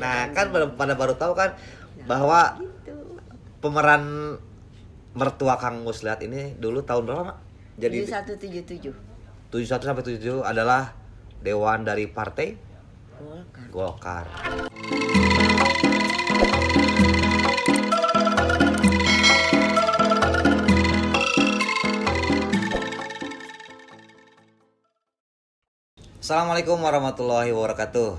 Nah, kan pada baru tahu kan bahwa gitu. pemeran mertua Kang Muslihat ini dulu tahun berapa, Mak? Jadi 7177 71 sampai 77 adalah dewan dari partai Golkar. Golkar. Assalamualaikum warahmatullahi wabarakatuh.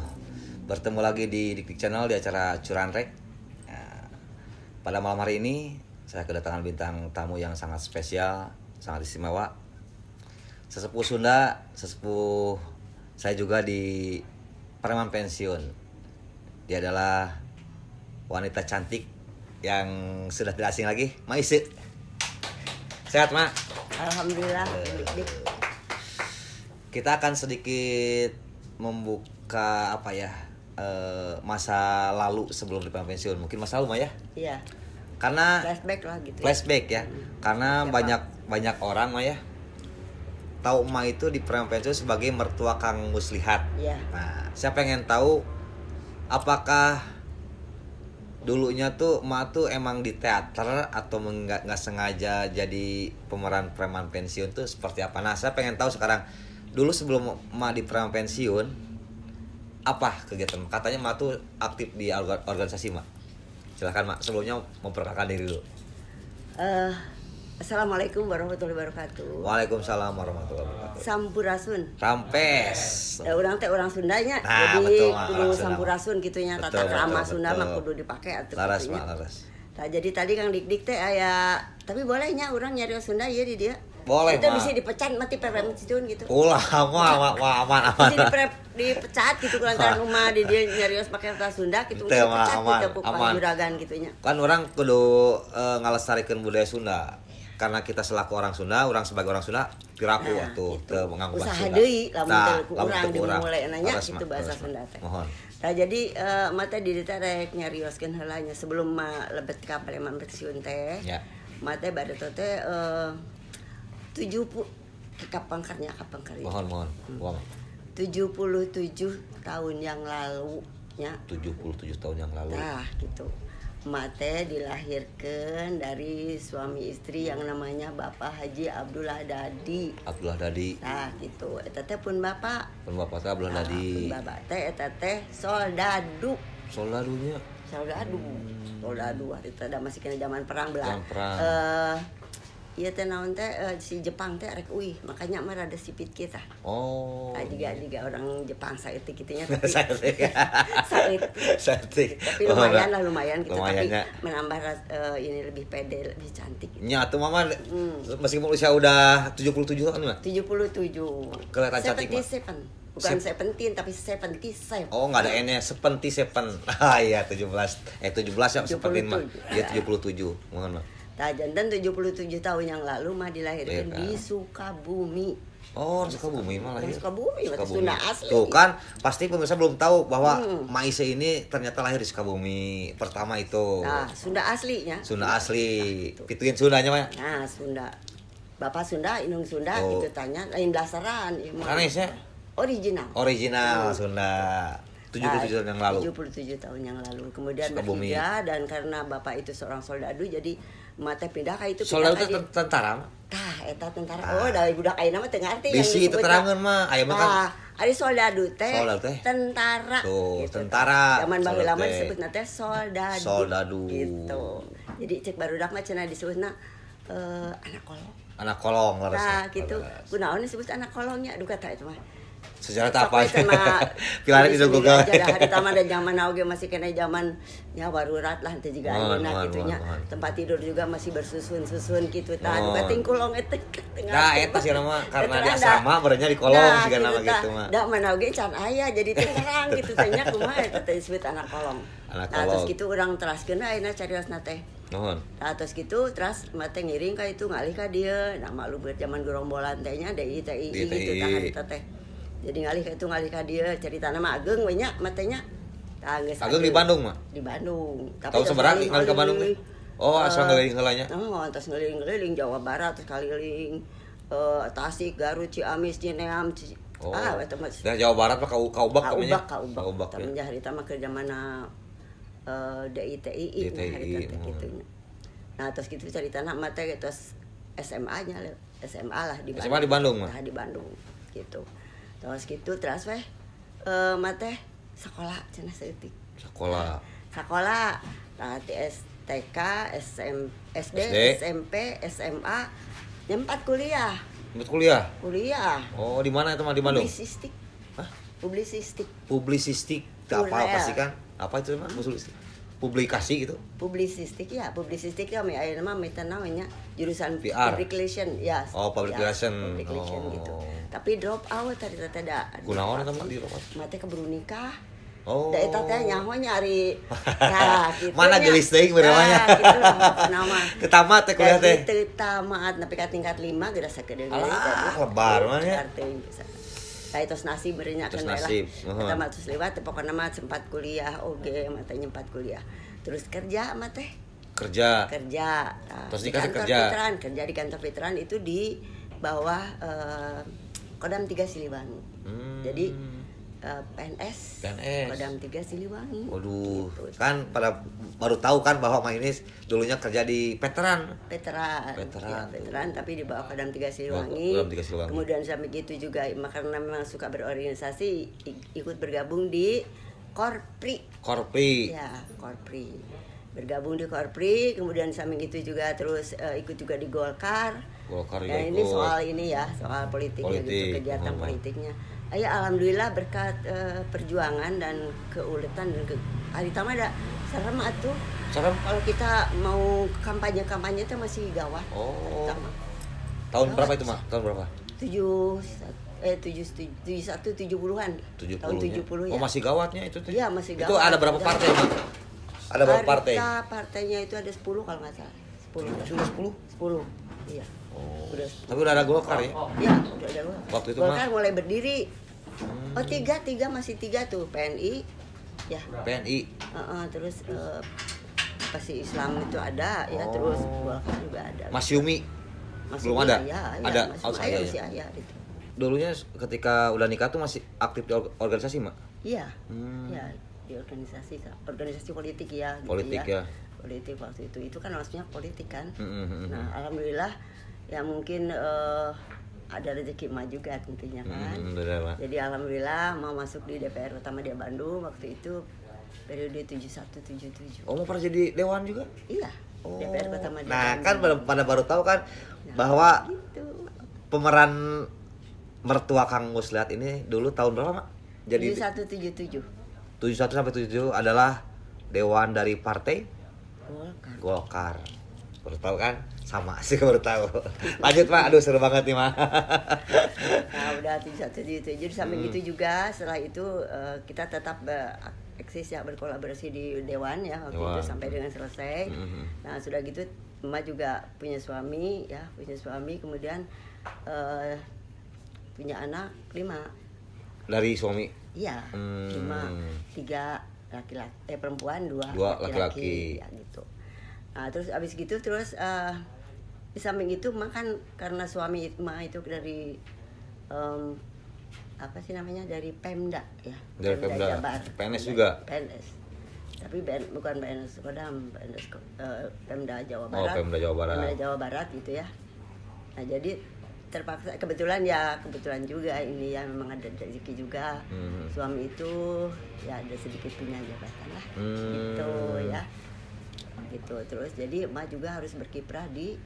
Bertemu lagi di Dik Dik Channel di acara Curanrek. Nah, pada malam hari ini saya kedatangan bintang tamu yang sangat spesial, sangat istimewa. Sesepuh Sunda, sesepuh saya juga di preman pensiun. Dia adalah wanita cantik yang sudah tidak asing lagi, Maise. Sehat, Mak? Alhamdulillah, dik. Kita akan sedikit membuka masa lalu sebelum di pensiun. Mungkin masa lalu, Mak, ya? Iya. Karena Flashback lah gitu. flashback ya. Karena Siapa? banyak orang, Mak, ya, tahu Mak itu di preman pensiun sebagai mertua Kang Muslihat. Iya. Nah, saya pengen tahu apakah dulunya tuh Mak tuh emang di teater atau nggak sengaja jadi pemeran preman pensiun tuh seperti apa? Nah, saya pengen tahu sekarang. Dulu sebelum Mak di preman pensiun, apa kegiatan? Katanya Mak tuh aktif di organisasi, Mak. Silakan, Mak. Sebelumnya memperkenalkan diri dulu. Assalamualaikum warahmatullahi wabarakatuh. Waalaikumsalam warahmatullahi wabarakatuh. Sampurasun. Rampes. Orang teh orang Sundanya, Nah, jadi betul, Mak. kudu Orang Sunda, sampurasun gitunya, Betul, tata krama betul, Sunda mah betul. kudu dipakai atuh Laras, gitunya. Mak, laras. Nah, jadi tadi Kang Dik teh aya, tapi bolehnya orang nyari Sunda ya di dia. Boleh, Itu Mak. bisa dipecat mati pensiun gitu. Ulah, aman. Bisa dipecat gitu kulantaran rumah di dia nyarios pakai bahasa Sunda gitu, Betul, dipecat aman, gitu ku aman. juragan gitunya. Kan orang kudu ngalestarikan budaya Sunda. Karena kita selaku orang Sunda, orang sebagai orang Sunda piraku Nah, atuh gitu. teu menganggap bahasa Usaha Sunda. deui lamun Nah, teu ku lamun urang teu ku urang. dimulai nanya Leres, gitu Mak, bahasa leres, Mak. Sunda teh. Mohon. Nah, jadi mata di dieu teh rek nyarioskeun heula nya sebelum lebet ka preman pensiun teh. Ya. Mata bari teh 70 kapan karnya. Mohon. Uang. 77 tahun yang lalu nya. 77 tahun yang lalu. Nah, gitu. Mate dilahirkan dari suami istri yang namanya Bapak Haji Abdullah Dadi. Abdullah Dadi. Nah, gitu. Eta teh pun Bapak. Pun bapak teh Abdullah Dadi. Pun Bapak teh eta teh soldadu. Soldadunya. Soldadu hari teh da masih kena zaman perang Zaman perang. Ieu teh naon teh si Jepang teh rek uih, makanya mah rada sipit kita. Oh. Juga orang Jepang saeutik kitu nya Saeutik. Saeutik. tapi lumayan gitu, Lumayan, tapi ya. menambah ini lebih pede, lebih cantik gitu. Nya atuh Mama meskipun usia udah 77 tahun, Mak. 77. Kelihatan cantik, Mak. 77. Bukan 17 tapi 77. Oh, enggak ada N-nya, 77. Ah iya, 17 ya, 17 Mah. Iya, 77. Mohon, Mak. Nah, jantan 77 tahun yang lalu mah dilahirkan Iya, kan? di Sukabumi. Oh, Sukabumi mah lahir. Sukabumi, berarti Sunda asli. Tuh kan, pasti pemirsa belum tahu bahwa Maise ini ternyata lahir di Sukabumi. Pertama itu. Nah, Sunda aslinya. Sunda asli. Pituin Sundanya mah. Nah, Sunda. Bapak Sunda, Inung Sunda Oh. gitu tanya, lain blasteran. Ya, mah. Sanesnya Original. Sunda. 77 tahun yang lalu. 77 tahun yang lalu. Kemudian Sukabumi. berhijrah dan karena bapak itu seorang soldadu jadi mata pindah ka itu Soldadu pindah itu ka di- tentara. Tah, eta tentara. Oh, dari budak ayeuna mah teu ngarti yang Bisi itu disebut terangan mah. Aya mah kan. Tah, ari soldadu teh. Soldadu teh. Tentara. Tuh, tentara. Zaman baheula Soldadu mah teh. disebutna teh soldadu. Soldadu. Gitu. Jadi cek barudak mah cenah disebutna anak kolong. Anak kolong laras. Nah, gitu. Kunaon disebut anak kolongnya? Aduh kata itu mah. Sejarah tak apa. Pilar Pilar itu Google. Jadi hari taman dan zaman oge masih kena zaman nya darurat lah teh juga ayeuna kitu nya. Tempat tidur juga masih bersusun-susun kitu tah. Anu kating kulong eta tengah. Nah, eta sih nama karena di asrama berenya di kolong nah, sih nama gitu mah. Da mana oge can aya jadi teu terang gitu teh nya kumaha eta teh disebut anak kolong. Anak Nah, terus kolong. kitu urang teraskeun ayeuna cariosna teh. Nuhun. Nah, terus gitu, terus mate ngiring ka itu ngalih ka dieu. Nah, maklum buat zaman gerombolan teh nya DITI gitu tah harita teh. Jadi ngalih ka dieu caritana mah Ageng we nya matenya. Tah geus Ageng di Bandung mah. Di Bandung. Tahun seberapa ngalih ke Bandung teh? Oh, asal ngeliling heula nya. Oh, terus ngeliling-ngeliling Jawa Barat terus keliling Tasik, Garut, Ciamis, Cineam, Oh. Waktu Dari Jawa Barat mah Kaubak namanya. Kaubak. Tapi harita mah kerja mana DITI harita gitu. Nah, terus gitu caritana mah teh terus SMA-nya SMA lah di Bandung. SMA di Bandung mah. Nah, di Bandung gitu. Terus gitu terus mah teh sekolah cenah saeutik. Sekolah. Nah, TK, SD, SMP, SMA, nyempat kuliah. Kuliah. Oh, di mana itu mah di Bandung? Publisistik. Hah? Publisistik. Apa sih kan? Apa itu mah? Publikasi gitu. Publisistik ya aya nama meta namanya jurusan PR. Public Relation ya. Oh, Public Relation. Gitu. Tapi drop out tadi da. Kunaon eta mah di drop out? Mate keburu nikah. Oh. Da eta teh nyaho nyari. Nah, gitu. Mana geulis teuing beneranya. Gitu nama. Ketamat teh kuliah teh. Teu tamat nepi ka tingkat 5 geura sakedeung deui. Lebar mah nya. Kayak tos nasib berenya kan lah. Kita mah terus lewat pokoknya mah sempat kuliah oge mata nyempat kuliah. Terus kerja mah teh. Kerja. Nah, terus dikasih kerja. Kerja di kantor veteran itu di bawah Kodam 3 Siliwangi. Jadi PNS. Kodam 3 Siliwangi. Waduh, gitu. kan pada baru tahu kan bahwa Mak Inis dulunya kerja di veteran. Ya, veteran tapi di bawah Kodam 3 Siliwangi. Kemudian sampai gitu juga karena memang suka berorganisasi ikut bergabung di Korpri. Ya, Korpri. Bergabung di Korpri, kemudian sampai gitu juga terus ikut juga di Golkar. Ya, ini soal ini ya, soal politiknya gitu, kegiatan politiknya. Ya alhamdulillah berkat perjuangan dan keuletan dan harita mah ada serem atuh. Serem. Kalau kita mau kampanye itu masih gawat. Oh. Tahun berapa itu, Mak? Tahun berapa? 70-an. Tahun 70 ya. Oh, masih gawatnya itu tuh. Iya, masih gawat. Itu ada berapa partai, Mak? Ada berapa partai? Partainya itu ada 10 kalau nggak salah. 10. Sudah 10? 10. Iya. Oh. Udah 10. Tapi udah ada Golkar ya? Iya, udah ada Golkar. Waktu itu Golkar mulai berdiri. Oh, masih tiga tuh, PNI. Ya. PNI. Terus pasti Islam itu ada ya, terus Golkar juga ada. Mas Yumi. Belum ada? Ya, ada. masih ayah itu. Dulunya ketika udah nikah tuh masih aktif di organisasi, Mak? Iya. Ya, di organisasi politik ya gitu. Politik ya. Politik waktu itu kan maksudnya politik kan. Nah, alhamdulillah ya mungkin ada rezeki emak juga tentunya kan. Jadi alhamdulillah mau masuk di DPR Utama di Bandung waktu itu periode 71-77. Oh, mau pernah jadi dewan juga? Iya. Oh. DPR Utama di Nah, Bandung. kan pada baru tahu kan bahwa gitu. pemeran mertua Kang Muslihat ini dulu tahun berapa, Mak? Jadi 71-77. 71 sampai 77 adalah dewan dari partai Golkar. Baru tahu kan? Sama sih baru tahu. Lanjut, Pak. Aduh, seru banget nih, Mak. Nah, udah 71-77. Jadi sampai gitu juga setelah itu kita tetap eksis ya, berkolaborasi di dewan ya waktu itu sampai dengan selesai. Nah, sudah gitu emak juga punya suami, kemudian punya anak 5. Dari suami? Iya, 5, 3 laki-laki, perempuan, 2 laki-laki. Ya gitu. Nah, terus abis gitu di samping itu makan karena suami emak itu dari apa sih namanya, dari Pemda ya. Dari Pemda. Jabar. PNS juga. PNS. Tapi bukan PNS Kodam, Pemda Jawa Barat. Oh, Pemda Jawa Barat. Pemda Jawa Barat gitu ya. Nah, jadi terpaksa kebetulan juga ini ya, memang ada rezeki juga. Suami itu ya ada sedikit punya jabatan lah. Gitu ya. Gitu terus jadi emak juga harus berkiprah di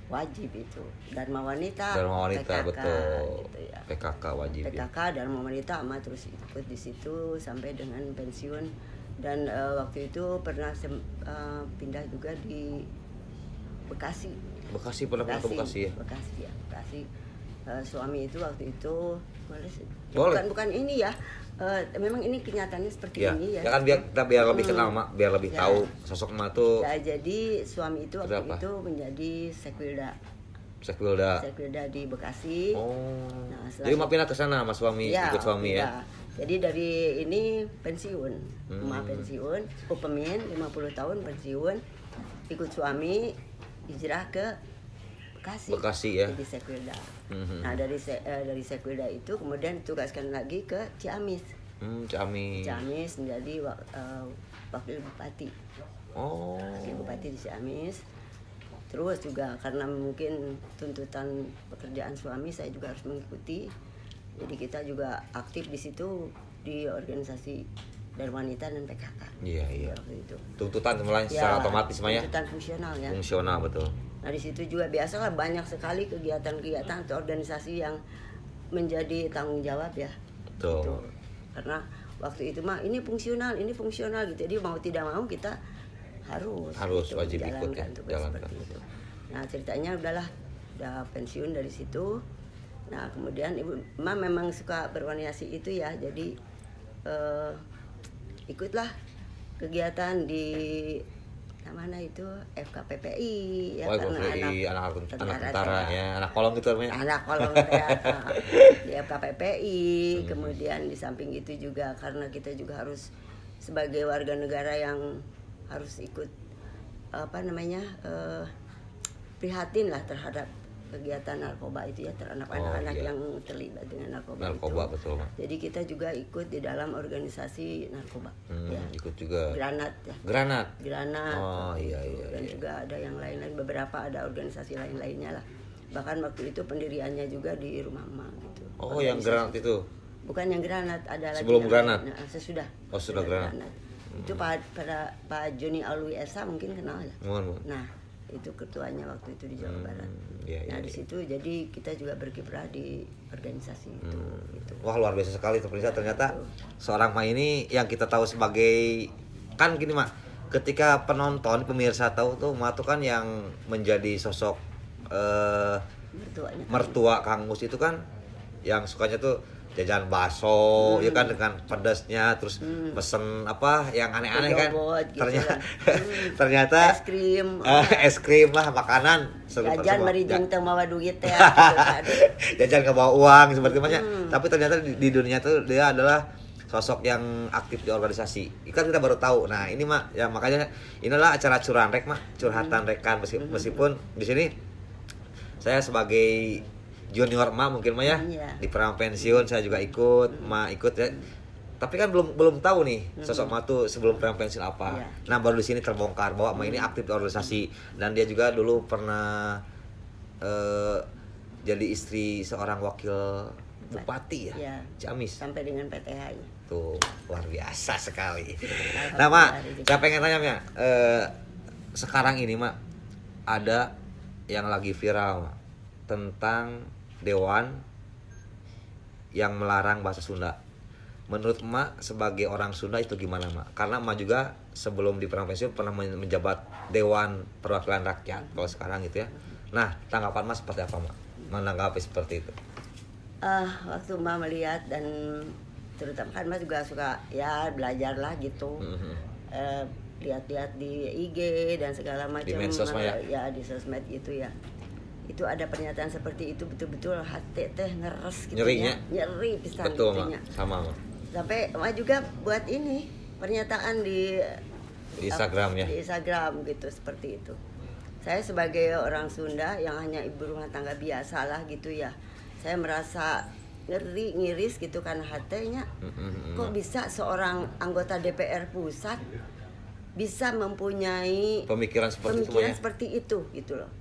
wajib itu Dharma Wanita PKK, betul gitu ya. PKK wajib PKK ya. Dharma Wanita emak terus ikut di situ sampai dengan pensiun dan waktu itu pernah pindah juga di Bekasi pernah ke Bekasi ya. Bekasi. Suami itu waktu itu boleh. bukan ini ya. Memang ini kenyataannya seperti ya. ini ya. Ya kan biar lebih kenal, Mak, biar lebih tahu sosok Mak tuh. Ya, jadi suami itu waktu itu menjadi Sekwilda di Bekasi. Oh. Nah, jadi Mak pindah ke sana sama suami, ya, ikut suami ya. Jadi dari ini pensiun. Mak pensiun, Upemin 50 tahun pensiun. Ikut suami hijrah ke Bekasi ya. Jadi Sekwilda. Nah dari Sekwilda itu kemudian ditugaskan lagi ke Ciamis. Ciamis menjadi wakil bupati. Wakil bupati di Ciamis. Terus juga karena mungkin tuntutan pekerjaan suami, saya juga harus mengikuti. Jadi kita juga aktif di situ di organisasi dari wanita dan PKK. Iya. Waktu itu. Tuntutan mulai secara otomatis Maya. Tuntutan fungsional ya. Fungsional betul. Nah di situ juga biasalah banyak sekali kegiatan-kegiatan atau organisasi yang menjadi tanggung jawab ya. Betul. Gitu. Karena waktu itu mah ini fungsional gitu. Jadi mau tidak mau kita harus gitu, wajib ikut ya, jalankan. Itu. Nah ceritanya udah pensiun dari situ. Nah kemudian ibu memang suka berorganisasi itu ya, jadi ikutlah kegiatan di mana itu FKPPI ya, karena anak tentara ya, anak kolong gitu namanya. Anak kolong di FKPPI. Kemudian di samping itu juga karena kita juga harus sebagai warga negara yang harus ikut prihatin lah terhadap kegiatan narkoba itu ya, terhadap anak-anak yang terlibat dengan narkoba itu. Betul. Jadi kita juga ikut di dalam organisasi narkoba. Ya. Ikut juga. Granat ya. Granat. Iya. Dan juga ada yang lain-lain, beberapa ada organisasi lain-lainnya lah. Bahkan waktu itu pendiriannya juga di rumah emak gitu. Yang granat itu. Bukan yang granat, ada lagi. Sebelum granat. Nah, sesudah. Sudah granat. Itu Pak Joni Alwi Esa mungkin kenal ya. Nah, itu ketuanya waktu itu di Jawa Barat. Di situ jadi kita juga berkiprah di organisasi itu. Gitu. Wah luar biasa sekali ternyata seorang Ma ini yang kita tahu sebagai, kan gini Ma, ketika penonton pemirsa tahu tuh Ma tuh kan yang menjadi sosok mertua Kang Mus itu kan yang sukanya tuh jajan bakso ya kan dengan pedasnya, terus pesen yang aneh-aneh kan gitu ternyata es krim lah, makanan jajan merijeng teu mawa duit teh jajan ke bawa uang seperti macamnya. Tapi ternyata di dunia tuh dia adalah sosok yang aktif di organisasi. Kan kita baru tahu. Nah, ini Mak ya, makanya inilah acara Curan Rek Mak, curhatan rekan, meskipun di sini saya sebagai junior Ma mungkin Ma ya, di perang pensiun saya juga ikut, Ma ikut ya. Tapi kan belum tahu nih sosok Ma tuh sebelum perang pensiun apa. Nah, baru di sini terbongkar bahwa Ma ini aktif di organisasi, dan dia juga dulu pernah jadi istri seorang wakil bupati ya, Ciamis. Sampai dengan PTH. Tuh, luar biasa sekali. Nah, Ma, saya pengen tanya Ma, sekarang ini Ma ada yang lagi viral Ma, tentang Dewan yang melarang bahasa Sunda. Menurut Emak sebagai orang Sunda itu gimana Mak? Karena Emak juga sebelum di perang pensiun pernah menjabat Dewan Perwakilan Rakyat kalau sekarang gitu ya. Nah, tanggapan Emak seperti apa Mak? Menanggapi seperti itu? Waktu Emak melihat, dan terutama kan Emak juga suka ya belajar lah gitu. Lihat-lihat di IG dan segala macam. Di medsos ya di sosmed gitu ya. Itu ada pernyataan seperti itu, betul-betul hati teh ngeres gitu. Nyeri pisan gitunya. Sama Ma. Sampai Ma juga buat ini pernyataan di Instagram ya. Di Instagram gitu, seperti itu. Saya sebagai orang Sunda yang hanya ibu rumah tangga biasa lah gitu ya. Saya merasa ngiris gitu kan hatinya. Kok bisa seorang anggota DPR pusat bisa mempunyai pemikiran seperti itu gitu loh.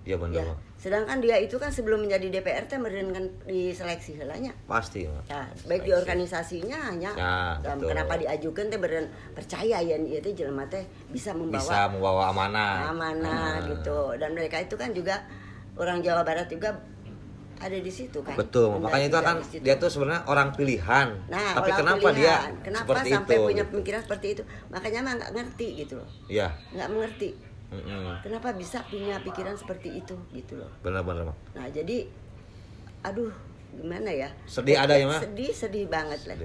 Ya benar. Ya. Sedangkan dia itu kan sebelum menjadi DPR teh meureun kan diseleksi heulanya. Pasti, Ma. Ya, baik di organisasinya hanya kenapa diajukan teh beureun percaya ya ieu teh jelema teh bisa membawa amanah gitu. Dan mereka itu kan juga orang Jawa Barat juga ada di situ kan. Betul, makanya itu kan dia tuh sebenarnya orang pilihan. Nah, tapi kenapa dia seperti sampai itu? Punya pemikiran seperti itu? Makanya mah enggak ngerti gitu loh. Iya. Enggak mengerti. Kenapa bisa punya pikiran seperti itu gitu loh. Benar-benar. Nah, jadi aduh gimana ya? Sedih ada ya, Ma? Sedih banget lah.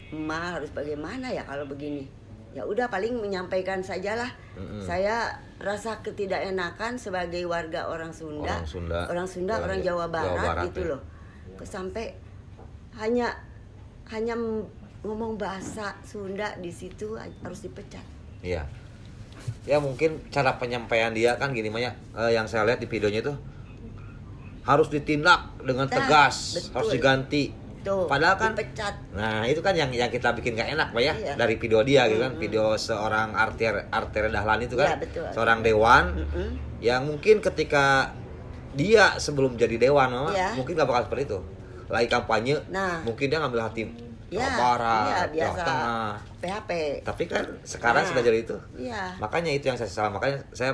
Ma harus bagaimana ya kalau begini? Ya udah paling menyampaikan sajalah. Saya rasa ketidakenakan sebagai warga orang Sunda, orang Jawa Barat gitu loh. Sampai hanya ngomong bahasa Sunda di situ harus dipecat. Iya. Ya mungkin cara penyampaian dia kan gini Maya, yang saya lihat di videonya itu harus ditindak dengan tegas, betul. harus diganti. Tuh, Padahal kan dipecat. nah itu kan yang kita bikin gak enak Pak ya, Iya. dari video dia gitu kan, video seorang Arter Dahlan itu kan, Iya, betul. seorang dewan Mm-mm. yang mungkin ketika dia sebelum jadi dewan Mama, Iya. mungkin gak bakal seperti itu. Lagi kampanye, Nah. mungkin dia ngambil hati Ya, Barat, iya, Jawa biasa Tengah. PHP. Tapi kan sekarang Nah. sudah jadi itu. Iya. Makanya itu yang saya salah. Makanya saya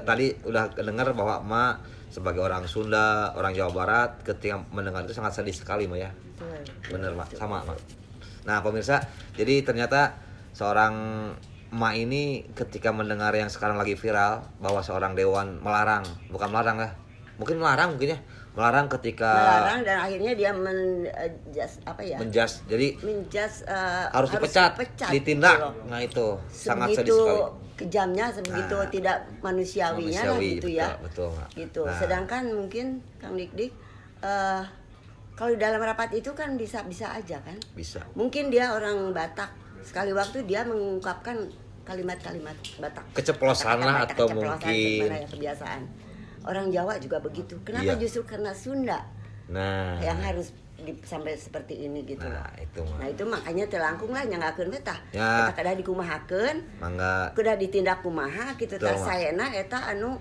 tadi udah dengar bahwa Ma sebagai orang Sunda, orang Jawa Barat, ketika mendengar itu sangat sedih sekali Ma ya. Betul. Bener Mak, sama Mak. Nah pemirsa, jadi ternyata seorang emak ini ketika mendengar yang sekarang lagi viral bahwa seorang dewan melarang, bukan melarang lah, mungkin melarang mungkin ya, melarang ketika Melarang dan akhirnya dia menjas, jadi menjas harus dipecat, ditindak. gitu loh. Nah itu sangat sedih Sebegitu sekali. kejamnya, sebegitu Nah, tidak manusiawinya lah Manusiawi, gitu betul, ya. betul, Mak. Gitu. Nah. Sedangkan mungkin Kang Dik kalau di dalam rapat itu kan bisa aja kan. Bisa. Mungkin dia orang Batak, sekali waktu dia mengungkapkan kalimat-kalimat Batak. Keceplosan lah Kata-kata atau keceplosan, mungkin. gimana ya, kebiasaan. Orang Jawa juga begitu. Kenapa Iya. justru karena Sunda Nah, yang harus sampai seperti ini gitu loh. nah itu Mak. Nah itu makanya telangkung lah nyanggakeun teh tah. Ya. Eta kada dikumahakeun, Mangga kuda ditindak kumaha gitu tah Betul, Mak. saena eta anu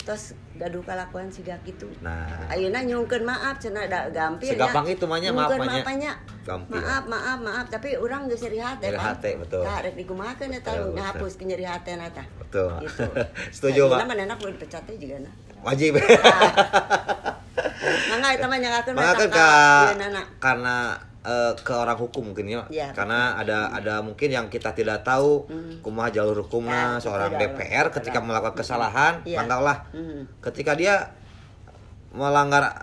tos gaduh kalakuan siga kitu. Nah. Ayeuna nyungkeun maaf cenah da gampil Segampang itu mah nya, maaf mah nya. nya. Gampil. Maaf tapi urang geus nyeri hate Nyeri kan. hate, betul. Tah rek dikumahakeun eta Betul, ngahapus ke nyeri hatena tah. Betul. Gitu. Setuju, Mak. Mak. Manehna kudu dipecat teh jigana. Wajib. Mangga eta mah nyanggakeun Maka kan ieu karena ke orang hukum mungkin ya, Iya, karena ada mungkin yang kita tidak tahu kumaha jalur hukumnya Ya, seorang betul, DPR betul. ketika melakukan kesalahan, Iya. manggalah Mhm. ketika dia melanggar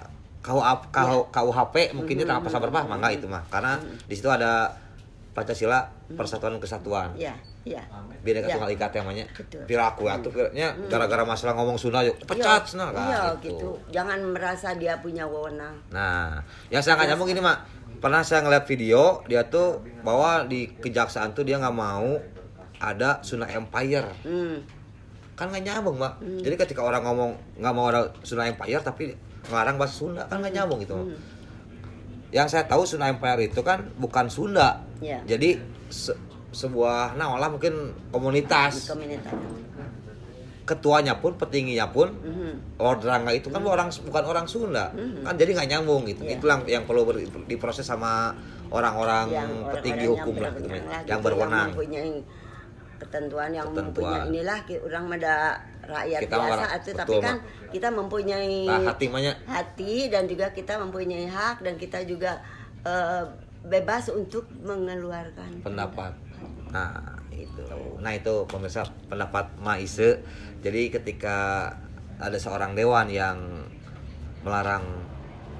KUHP mungkin dia tanpa sabar bah, mangga itu mah, karena di situ ada Pancasila, Persatuan dan Kesatuan. Iya, iya. Bineka Iya. Tunggal Ika namanya. Betul. Piraku atuh nya gara-gara masalah ngomong Sunda yuk pecat cenah kan Iya gitu. Jangan merasa dia punya wewenang. Nah, yang saya nggak nyambung ini Mak, pernah saya ngeliat video dia tuh bahwa di kejaksaan tuh dia nggak mau ada Sunda Empire, kan nggak nyambung Mak. Jadi ketika orang ngomong nggak mau ada Sunda Empire tapi ngelarang bahasa Sunda kan nggak nyambung gitu. Yang saya tahu Sunda Empire itu kan bukan Sunda, Iya. jadi sebuah nah olah mungkin Di komunitas. komunitas. Ketuanya pun, petingginya pun, Mhm. Lord Rangga itu kan bukan orang Sunda, kan jadi nggak nyambung gitu. Iya. Itulah yang perlu diproses sama orang-orang petinggi hukum lah, gitu, yang berwenang. Yang mempunyai ketentuan yang Ketentuan. mempunyai inilah orang ada rakyat Kita biasa orang- itu betul, tapi kan Mak. kita mempunyai Nah, hati mahnya hati dan juga kita mempunyai hak dan kita juga bebas untuk mengeluarkan pendapat. Nah itu, pemirsa pendapat Maise. Jadi ketika ada seorang dewan yang melarang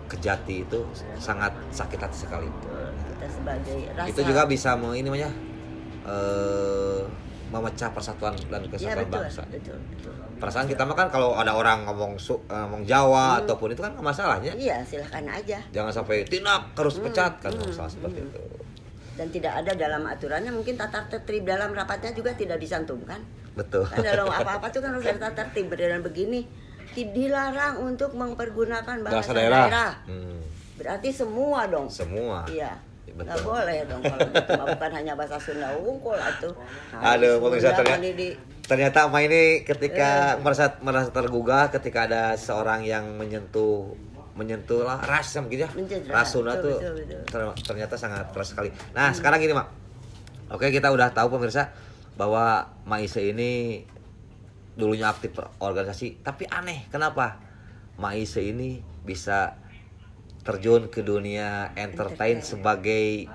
kejati itu sangat sakit hati sekali. kita sebagai rasa Itu juga bisa ini namanya memecah persatuan dan ya, kesatuan betul, bangsa. betul. Perasaan kita mah kan kalau ada orang ngomong Jawa ataupun itu kan nggak masalahnya. Iya silahkan aja Jangan sampai tindak harus pecat kan masalah seperti itu. dan tidak ada dalam aturannya mungkin tata tertib dalam rapatnya juga tidak disantumkan Betul. kan dalam apa-apa tuh kan harus ada tata tertib dan begini dilarang untuk mempergunakan bahasa daerah. Berarti semua dong. Semua. Iya. Betul. Nggak boleh dong kalau gitu mah, bukan hanya bahasa Sunda unggul atuh. Aduh, pemirsa, Sunda ternyata Ama ini ketika merasa tergugah ketika ada seorang yang menyentuh lah ras mungkin ya. Ras Sunda tuh betul. ternyata sangat keras sekali. Nah, sekarang gini, Mak. Oke, kita udah tahu pemirsa bahwa Maise ini dulunya aktif organisasi, tapi aneh kenapa Maise ini bisa terjun ke dunia entertain sebagai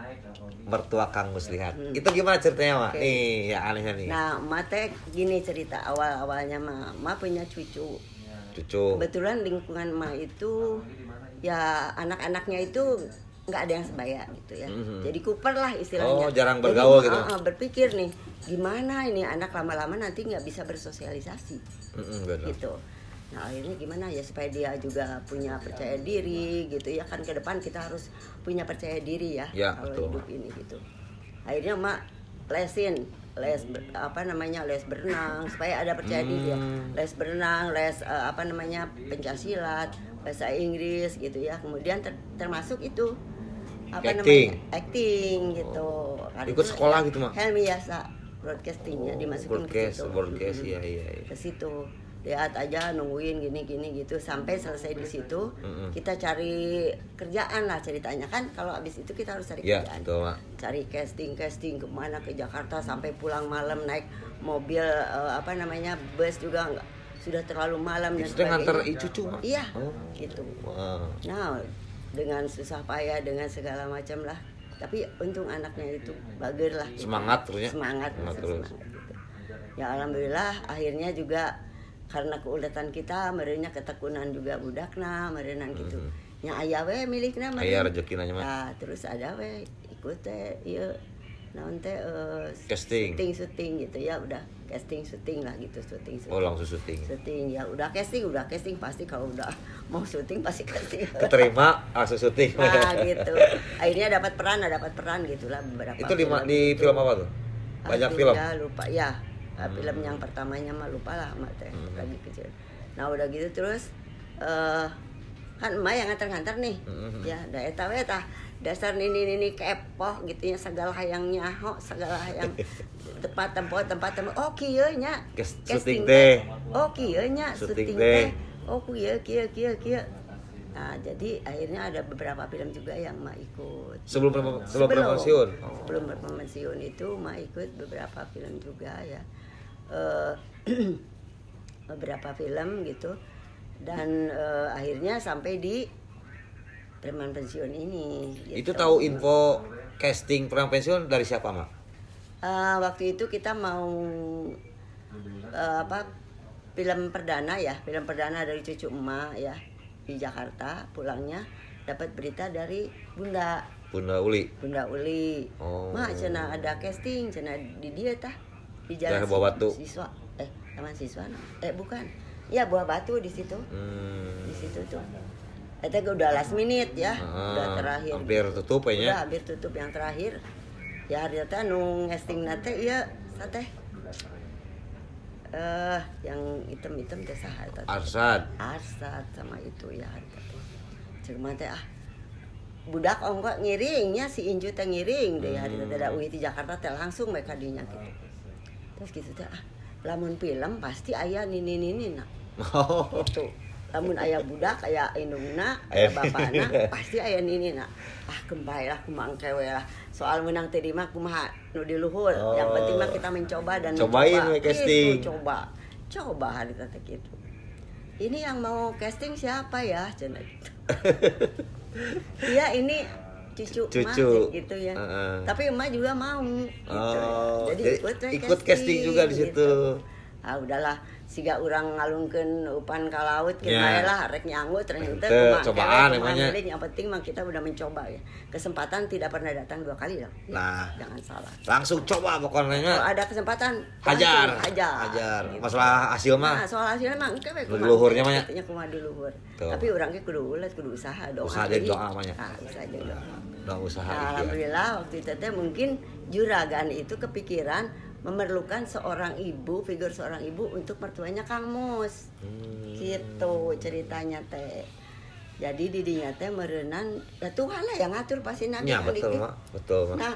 mertua Kang Muslihat. Itu gimana ceritanya, Mak? Oke. Nih, ya anehnya nih. Nah, Mate gini cerita awalnya Ma punya cucu. Cucu. Kebetulan lingkungan Ma itu ya anak-anaknya itu nggak ada yang sebaya gitu ya. Jadi kuper lah istilahnya. Oh, jarang bergaul jadi, gitu. Berpikir nih, gimana ini anak lama-lama nanti nggak bisa bersosialisasi Benar. gitu. Nah akhirnya gimana ya supaya dia juga punya percaya diri gitu ya kan ke depan kita harus punya percaya diri ya, Ya, kalau betul. hidup ini gitu. Akhirnya Mak les berenang supaya ada percaya diri ya. Les berenang, les pencaksilat, bahasa Inggris gitu ya. Kemudian termasuk itu Acting. acting gitu. Ikut sekolah gitu, Mak? Helmi Yasa broadcastingnya dimasukin ke situ. broadcast, iya. Ke situ. Lihat aja nungguin gini gitu sampai selesai di situ. Kita cari kerjaan lah ceritanya kan, kalau habis itu kita harus cari Iya, kerjaan. betul, Mak. Cari casting kemana, ke Jakarta sampai pulang malam naik mobil bus juga enggak, sudah terlalu malam dan Itu teh nganter sebagainya. cucu, Mak? Iya, Oh. gitu. Wow. Nah, dengan susah payah dengan segala macam lah. Tapi untung anaknya itu bager lah. Gitu. Semangat terus ya? Semangat terus. gitu. Ya alhamdulillah akhirnya juga karena keuletan kita, merenya ketekunan juga budakna, merenan gitu. Nya aya we milikna meureun. Aya rezeki nanya mah. Nah, terus ada we ikut teh ieu naon teh Casting. syuting gitu ya, udah casting syuting lah gitu, syuting. Oh, langsung syuting. Syuting ya, udah casting pasti kalau udah mau syuting pasti casting. Keterima langsung syuting. Nah, gitu. Akhirnya dapat peran gitulah beberapa. Itu di film apa tuh? Banyak Aduh, film. Ya lupa ya. Film yang pertamanya mah lupa lah emak teh lagi kecil. Nah udah gitu terus kan emak yang nganter-nganter nih. Ya da eta we tah dasar ini kepoh gitu ya, segala hayang nyaho, segala hayang tempat oh kieu nya Syuting teh. Oh kieu nya Syuting syuting teh. teh. Oh kieu. Nah, jadi akhirnya ada beberapa film juga yang emak ikut. Sebelum pensiun. Sebelum pensiun itu emak ikut beberapa film juga ya. Beberapa film gitu. Dan akhirnya sampai di preman pensiun ini gitu. Itu tahu info casting pernah pensiun dari siapa, Mak? Waktu itu kita mau film perdana dari cucu emak ya di Jakarta. Pulangnya dapat berita dari Bunda Uli. Oh. Mak cenah ada casting cenah di dia tah di jalan Buah Batu. Siswa Taman Siswa bukan ya Buah Batu di situ. Di situ tuh eta udah last minute ya, udah terakhir. Hampir tutup ya. Udah hampir tutup yang terakhir. Ya hari teh nu ngesting nate ieu sateh. Yang item-item teh saha eta? Arsad sama itu ya hari teh. Ceuk mah teh budak ongko ngiringnya si Inju teh ngiring deh hari teh da UI di Jakarta teh langsung mereka dinya gitu. Terus gitu teh lamun film pasti aya nini-nini gitu. Lamun aya budak aya indungna aya bapana pasti aya ninina. Kembali lah kumaha engke lah. Soal menang teh di mah kumaha nu di luhur. Yang penting mah kita mencoba dan cobain casting. Gitu, coba hari teh gitu. Ini yang mau casting siapa ya cenah gitu. Iya ini cucu emak gitu ya. Tapi emak juga mau gitu. Jadi ikut casting juga di situ. Gitu. Udahlah siga urang ngalungkeun upan ka laut kieu bae lah rek nyanggut ternyata cobaan namanya. Yang penting mah kita udah mencoba ya. Kesempatan tidak pernah datang 2 kali dong. Nah, jangan salah. Langsung coba pokoknya. Kalau ada kesempatan hajar. Gitu. Masalah hasil mah. Nah, soal hasilnya mah engke we kumaha. Luhurnya mah nya. Kumaha di luhur. Tapi urang ge kudu ulet, kudu usaha doa. Usaha jadi doa mah nya. Usaha jadi doa. Doa usaha. Alhamdulillah waktu itu teh mungkin juragan itu kepikiran memerlukan figur seorang ibu untuk mertuanya Kang Mus. Gitu ceritanya teh. Jadi didinya teh meureunnan ya Tuhan lah yang ngatur pasti nanti. Ya betul, Mak. Betul, Mak. Nah,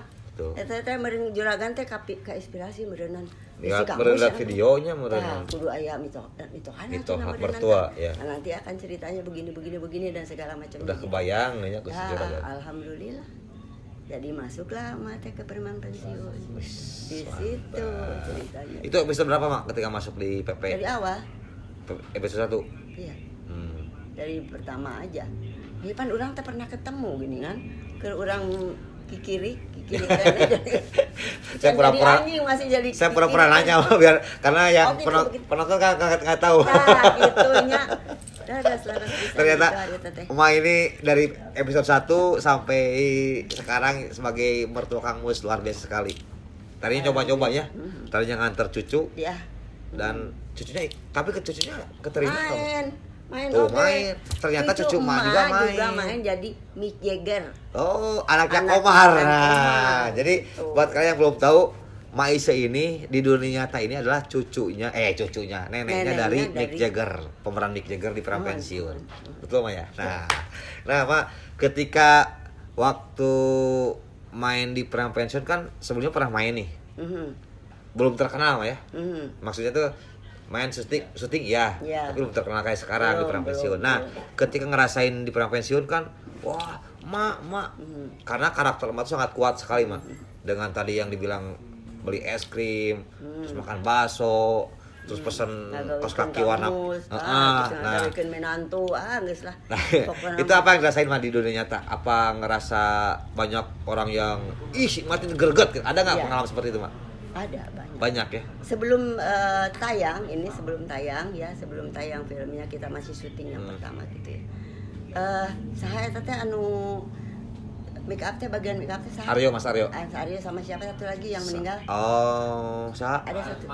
eta teh meureun juragan teh ka inspirasi meureunnan. Lihat videonya Nah, kudu aya mitohana mertua ya. Nah, nanti akan ceritanya begini dan segala macam. Udah kebayang ya ke juragan. Alhamdulillah. Jadi masuklah mate ke preman pensiun. Di situ ceritanya. Itu episode berapa, Mak, ketika masuk di PP? Dari awal. Episode 1. Iya. Dari pertama aja. Ini pan orang teh pernah ketemu gini kan. Ke orang kikiri kan saya pura-pura anjing masih jadi saya pura-pura nanya biar karena yang penonton kan nggak tahu. Nah, gitunya. Ternyata Uma ini dari episode 1 sampai sekarang sebagai mertua Kang Mus luar biasa sekali. Tadinya coba-coba ya. Tadinya nganter cucu. Iya. Dan cucunya keterima main ternyata cucu emak juga main jadi Mick Jagger. Anaknya Komar. Nah, jadi buat kalian yang belum tahu, Maise ini di dunia nyata ini adalah neneknya Neneknya dari dari- Mick Jagger, pemeran Mick Jagger di Perang Oh, Pensiun. betul. Betul Ma ya? Nah Mak, ketika waktu main di Perang Pensiun kan sebelumnya pernah main nih. Mhm. Belum terkenal Ma ya? Mhm. Maksudnya tuh main syuting ya, Iya. tapi belum terkenal kayak sekarang di Belum, Perang belum, Pensiun. Nah, belum. ketika ngerasain di Perang Pensiun kan, wah, mak, karena karakter emak tuh sangat kuat sekali mak. Dengan tadi yang dibilang beli es krim, terus makan bakso, terus pesen kaos kaki warna, nah, ngagawekeun menantu, geus lah. nah, Pokona itu apa yang dirasain mak di dunia nyata? Apa ngerasa banyak orang yang, ih, si Martin greget, ada nggak Iya. pengalaman seperti itu mak? ada banyak. Banyak ya. Sebelum sebelum tayang filmnya kita masih syuting yang pertama gitu ya. Saya teh anu make up teh bagian make up teh saha? Aryo, Mas Aryo. Aryo sama siapa satu lagi yang meninggal? Oh, siapa? Ada satu.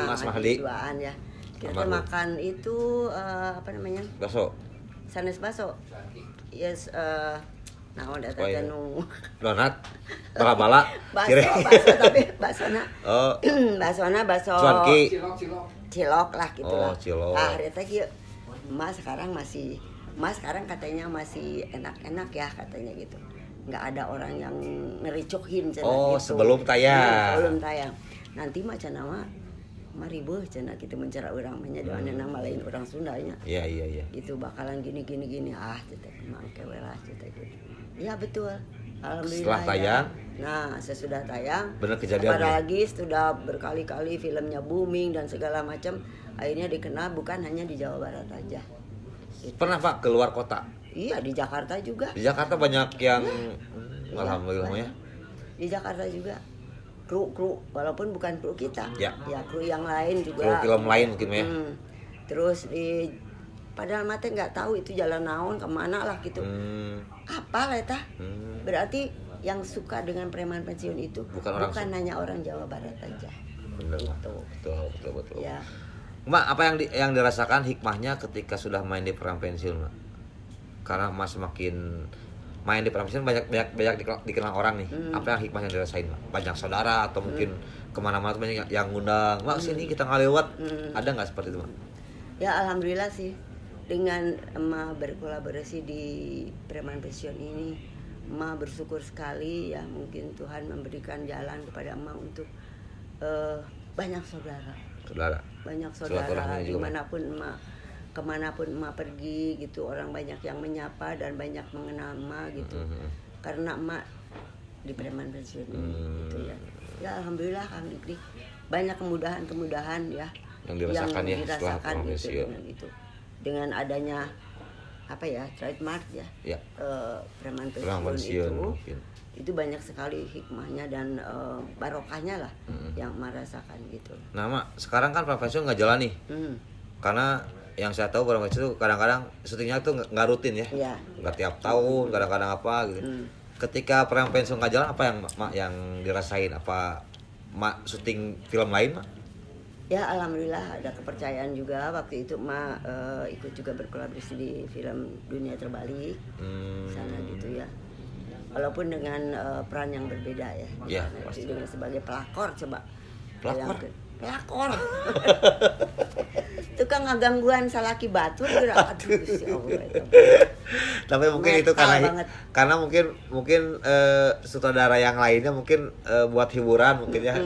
Mas Mahdi. Duaan ya. Kita Almarhum. makan itu apa namanya? Bakso. Sanes baso. Yes, naon eta Oh, iya. teh nu Donat, bala-bala, baso tapi basona. Oh, Baso cuanki. cilok lah gitu Oh, lah. cilok. Eta kieu Mas sekarang katanya masih enak-enak ya katanya gitu. Nggak ada orang yang ngericuhin cenah Oh, gitu. sebelum tayang. Sebelum tayang. Nanti mah cenah mah ribuh cenah kitu mencerak urang mah nya nama lain orang Sunda nya. Iya. Gitu bakalan gini cetek mangke we lah cetek gitu. Iya betul. Alhamdulillah. Setelah tayang? Ya. Nah, sesudah tayang. Bener kejadiannya? Apalagi sudah berkali-kali filmnya booming dan segala macam, akhirnya dikenal bukan hanya di Jawa Barat aja. Gitu. Pernah Pak keluar kota? Iya, di Jakarta juga. Di Jakarta banyak yang alhamdulillah ya. Di Jakarta juga. Kru walaupun bukan kru kita. Ya. Kru yang lain Kru juga. film lain mungkin ya. Terus padahal mate nggak tahu itu jalan naon kemana lah gitu. Apa lah eta? Berarti yang suka dengan preman pensiun itu Bukan orang hanya orang Jawa Barat aja. Bener Mak. Gitu. Betul. Ya. Mbak, apa yang dirasakan hikmahnya ketika sudah main di Perang Pensiun, Mbak? Karena Mas makin main di Perang Pensiun banyak dikenal orang nih. Apa yang hikmah yang dirasain, Mbak? Banyak saudara atau mungkin kemana-mana tuh banyak yang ngundang, Mbak sini kita ngalewat. Ada nggak seperti itu, Mbak? Ya alhamdulillah sih dengan emak berkolaborasi di preman pensiun ini, emak bersyukur sekali ya mungkin Tuhan memberikan jalan kepada emak untuk banyak saudara. Banyak saudara Silaturahmi juga, kemanapun emak pergi gitu orang banyak yang menyapa dan banyak mengenal emak gitu. Karena emak di preman pensiun ini gitu ya. Ya alhamdulillah Kang Dikdik banyak kemudahan ya yang dirasakan ya setelah dirasakan Perang gitu, Pensiun. dengan adanya apa ya trademark ya, Ya. preman Perang pensiun Pensiun itu mungkin. itu banyak sekali hikmahnya dan barokahnya lah yang merasakan gitu. Nah, Mak, sekarang kan Perang Pensiun nggak jalan nih. Karena yang saya tahu Perang Pensiun itu kadang-kadang syutingnya tuh nggak rutin ya. Iya. Nggak tiap tahun, kadang-kadang apa gitu. Ketika Perang Pensiun nggak jalan, apa yang Mak yang dirasain? Apa Mak syuting film lain, Mak? Ya alhamdulillah ada kepercayaan juga waktu itu emak ikut juga berkolaborasi di film Dunia Terbalik sana gitu ya. Walaupun dengan peran yang berbeda ya. Ya, Karena pasti. itu dengan sebagai pelakor coba. Pelakor? Pelakor. Tukang ngagangguan salaki batur geura aduh Gusti Allah eta. Tapi mungkin itu Metal karena banget. karena mungkin sutradara yang lainnya mungkin buat hiburan mungkin ya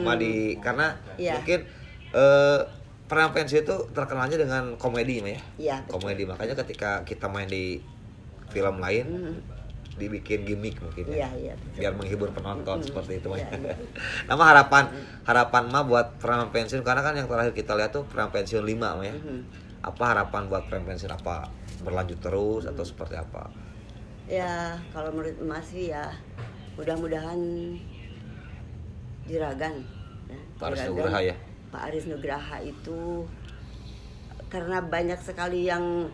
karena Iya. mungkin Perang Pensiun itu terkenalnya dengan komedi ya. Iya, betul. Komedi, makanya ketika kita main di film lain dibikin gimmick mungkin ya. Iya, betul. Biar menghibur penonton seperti itu Iya, ya. iya. Nama harapan mah buat Perang Pensiun karena kan yang terakhir kita lihat tuh Perang Pensiun 5 ya. Apa harapan buat Perang Pensiun, apa berlanjut terus atau seperti apa? Ya kalau menurut Mas sih ya mudah-mudahan Juragan ya, Pak Aris Juragan, Nugraha ya. Pak Aris Nugraha itu karena banyak sekali yang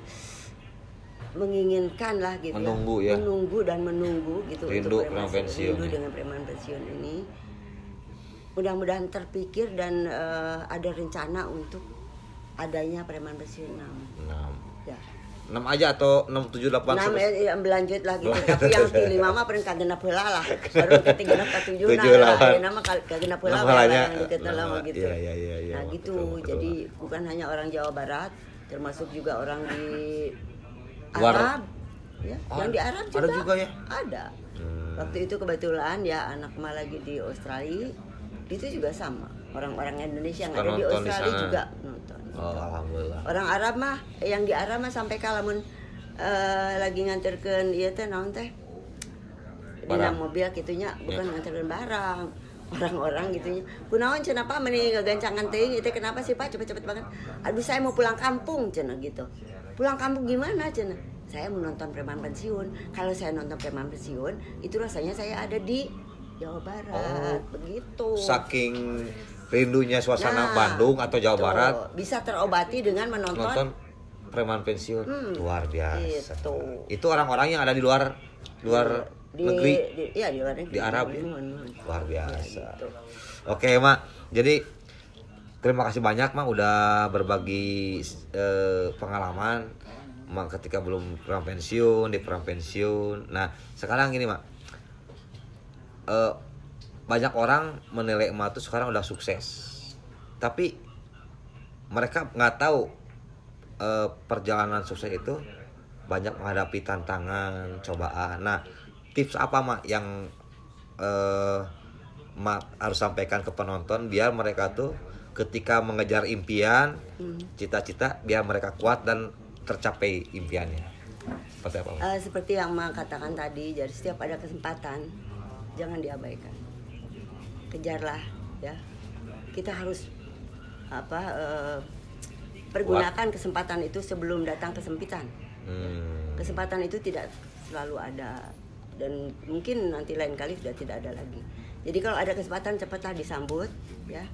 menginginkan lah gitu Menunggu ya. ya. Menunggu gitu Rindu untuk Perang Pensiun rindu ya. dengan preman pensiun ini. Mudah-mudahan terpikir dan ada rencana untuk adanya preman pensiun 6. Nah, Ya. 6 aja atau 6 7 8 Nah, terus? berlanjut lah gitu. Tapi yang di 5 mah pernah kagenap heula lah. Baru ke 3 ke 7 Tujuh lah, Pak. nah nama kagenap heula Namanya, gitu lah mah gitu. iya, Nah, gitu. betul. Jadi bukan hanya orang Jawa Barat, termasuk juga orang di Luar. Arab. Ya, yang di Arab juga. Ada juga ya? Ada. Waktu itu kebetulan ya anak mah lagi di Australia. Itu juga sama. Orang-orang Indonesia yang Suka ada di nonton di Australia sana. juga nonton. Oh, gitu. alhamdulillah. Orang Arab mah yang di Arab mah sampai kalamun lagi nganterkeun ieu teh naon teh dina Barang. mobil gitunya bukan nganterkeun barang orang-orang gitunya kunaon cenah Pak meni ngagancangan teuing itu kenapa sih Pak cepet-cepet banget aduh saya mau pulang kampung cenah gitu pulang kampung gimana cenah saya mau nonton preman pensiun kalau saya nonton preman pensiun itu rasanya saya ada di Jawa Barat begitu Saking rindunya suasana Nah, Bandung atau Jawa tuh, Barat bisa terobati dengan menonton nonton preman pensiun luar biasa. gitu. Itu orang-orang yang ada di luar negeri Iya di luar negeri. di Arab ya? Nuhun. Luar biasa. gitu. Oke, Mak. Jadi terima kasih banyak, Mak, udah berbagi pengalaman Mak ketika belum perang pensiun, di perang pensiun. Nah, sekarang gini, Mak. Banyak orang menilai Mak tuh sekarang udah sukses. Tapi mereka nggak tahu perjalanan sukses itu banyak menghadapi tantangan, cobaan. Nah, tips apa Mak yang Mak harus sampaikan ke penonton biar mereka tuh ketika mengejar impian, cita-cita, biar mereka kuat dan tercapai impiannya. Seperti apa, Mak? Seperti yang Mak katakan tadi, jadi setiap ada kesempatan jangan diabaikan. Kejarlah ya. Kita harus pergunakan kesempatan itu sebelum datang kesempitan. Kesempatan itu tidak selalu ada dan mungkin nanti lain kali sudah tidak ada lagi. Jadi kalau ada kesempatan cepatlah disambut ya.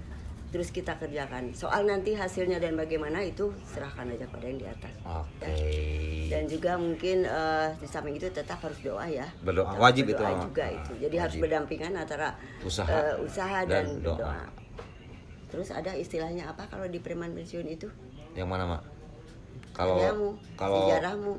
Terus kita kerjakan. Soal nanti hasilnya dan bagaimana itu serahkan aja pada yang di atas. Oke. Ya. Dan juga mungkin di samping itu tetap harus doa ya. Berdoa Tetap wajib berdoa itu, Mak. juga itu. Jadi harus Wajib. berdampingan antara usaha dan doa. Terus ada istilahnya apa kalau di preman pensiun itu? Yang mana, Mak? Karyamu, sejarahmu.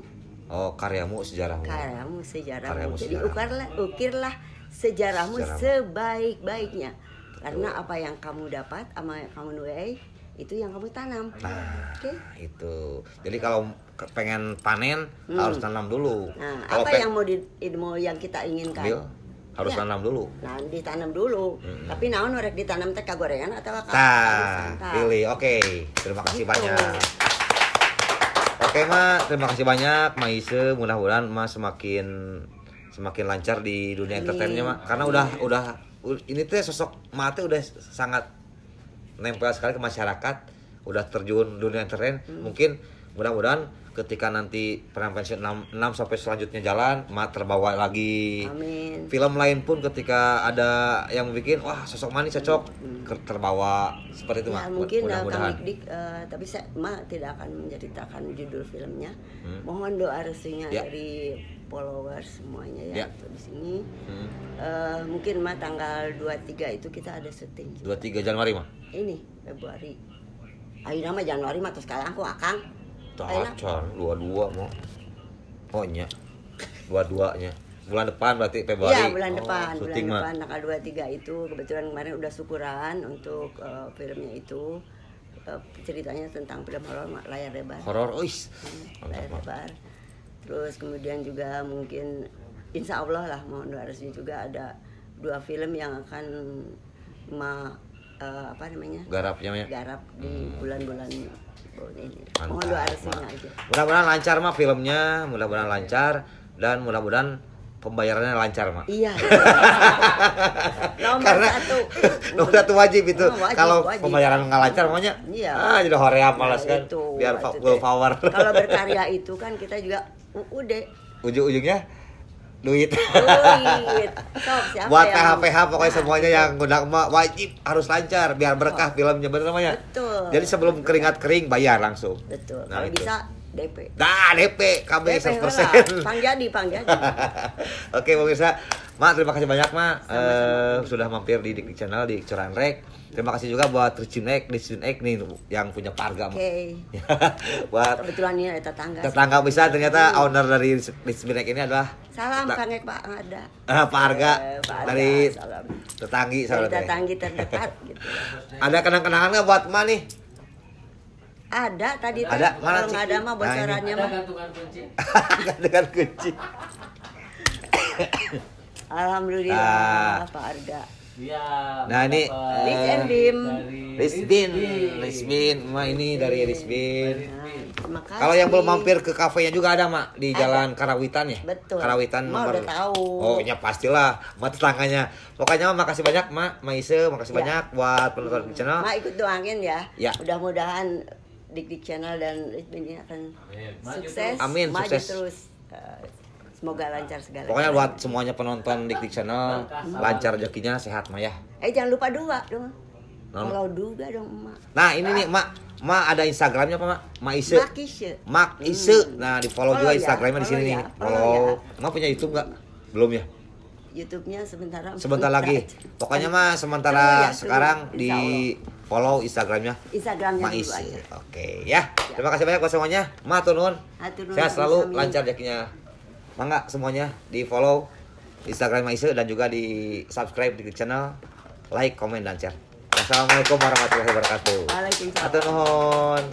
Oh, karyamu, sejarahmu. Karyamu, sejarahmu. Karyamu, Jadi sejarahmu. ukirlah sejarahmu Sejarahmu. sebaik-baiknya. Karena apa yang kamu dapat, sama yang kamu nuai, itu yang kamu tanam. Nah, Oke. itu. Jadi kalau pengen panen harus tanam dulu. Nah, Kalau apa yang mau yang kita inginkan? ambil, harus Ya. tanam dulu. Nah, ditanam dulu. Tapi naon rek ditanam teh kagorengan atau Pilih. Oke. Terima kasih Gitu. banyak. Oke, Mak. Terima kasih banyak, Mak Ise. Mudah-mudahan Mak semakin lancar di dunia entertainnya, Mak. Karena udah ini tuh sosok Mak tuh udah sangat nempel sekali ke masyarakat, udah terjun dunia entertain. Mungkin mudah-mudahan ketika nanti perang pensiun 6 sampai selanjutnya jalan, Mak terbawa lagi. Amin. Film lain pun ketika ada yang bikin wah sosok manis cocok terbawa seperti itu, Ya, Mak. mungkin Mudah-mudahan. Kang Dik, tapi saya tidak akan menceritakan judul filmnya. Mohon doa restunya Ya. dari followers semuanya Ya. ya. Di sini mungkin tanggal 23 itu kita ada syuting. 23 Januari, Mak. Ini Februari. Ayeuna mah Januari mah terus sekarang aku Akang. Ayeuna. Tacan 22 mau. Pokoknya 22-nya. Bulan depan berarti Februari. Iya, bulan Oh, depan syuting, Mak. tanggal 23 itu kebetulan kemarin udah syukuran untuk filmnya itu. Ceritanya tentang film horor layar lebar. Horor, ois. Layar lebar. Terus kemudian juga mungkin insya Allah lah mohon doa restunya juga ada 2 film yang akan Garapnya ya. garap di bulan-bulan ini. Mantap, Mohon doa restunya Mak. aja. Mudah-mudahan lancar, Mak, filmnya. Mudah-mudahan lancar dan mudah-mudahan pembayarannya lancar, Mak. Iya. Nomor Karena 1. nomor 1 wajib itu. Wajib, Kalau wajib. pembayaran nggak lancar maunya Iya. jadi hoream malas Nah, kan. itu, Biar itu full teh. power. Kalau berkarya itu kan kita juga udah Ujung-ujungnya duit. duit. Sok, siapa Buat yang- PH pokoknya Nah, semuanya gitu. yang ngundang Mak wajib harus lancar biar berkah filmnya, bener namanya. Betul. Jadi sebelum keringat kering bayar langsung. Betul. Nah, Kalau itu. bisa DP. Dah DP KB DP 100%. lah, pang jadi. Oke pemirsa, Mak terima kasih banyak Mak Sama-sama. sudah mampir di Dik Channel di Curan Rek. Terima kasih juga buat Ricinek nih yang punya Parga Mak. Oke. Buat Kebetulan ini ada tetangga bisa ternyata owner dari Ricinek ini adalah Salam Ta- Kang Ek Pak ada. Pak Arga Pak Arga, dari salam. tetanggi Dari sahabat. tetanggi terdekat gitu. Ada kenang-kenangan nggak buat Mak nih? Ada tadi tuh. Ada, mana, Kalau Cik? nggak ada mah bocorannya mah. Dengan kunci. Alhamdulillah Pak Arga. Iya. Nah, ini, Lis and Bim. Risbin, Mak ini dari Risbin. Nah, terima kasih. Kalau yang belum mampir ke kafenya juga ada Mak di Jalan Karawitan ya. Betul. Karawitan Mak nomor. udah tahu. Oh, ya pastilah. Mak tetangganya. Pokoknya Mak makasih banyak Mak, Maise, makasih Ya. banyak buat penonton di channel. Mak ikut doangin ya. Ya. Mudah-mudahan Dik Channel dan ini akan Maju sukses. Amin, Maju sukses. terus. Semoga lancar segala. Pokoknya buat semuanya penonton di channel lancar rezekinya, sehat Mak ya. Jangan lupa dua dong. Non. Kalau duga dong emak. Nah, ini nih Mak ada Instagramnya apa Mak? Maise. Makisya. Mak Ise. Nah, di follow juga Follow ya, Instagramnya di sini follow nih. ya, follow Follow. Mak punya YouTube nggak? Belum ya? YouTube-nya Sebentar lagi. Pokoknya mah Tunggu sementara ya, tunggu. sekarang Insya di follow Instagramnya Instagramnya dulu Mais. aja. Oke ya. Terima kasih banyak buat semuanya. Matur nuwun. Hatur nuhun, Sehat selalu, sami-sami. lancar rezekinya. Mangga semuanya di follow Instagram Mais dan juga di subscribe di channel, like, komen dan share. Wassalamualaikum warahmatullahi wabarakatuh. Waalaikumsalam. Hatur nuhun.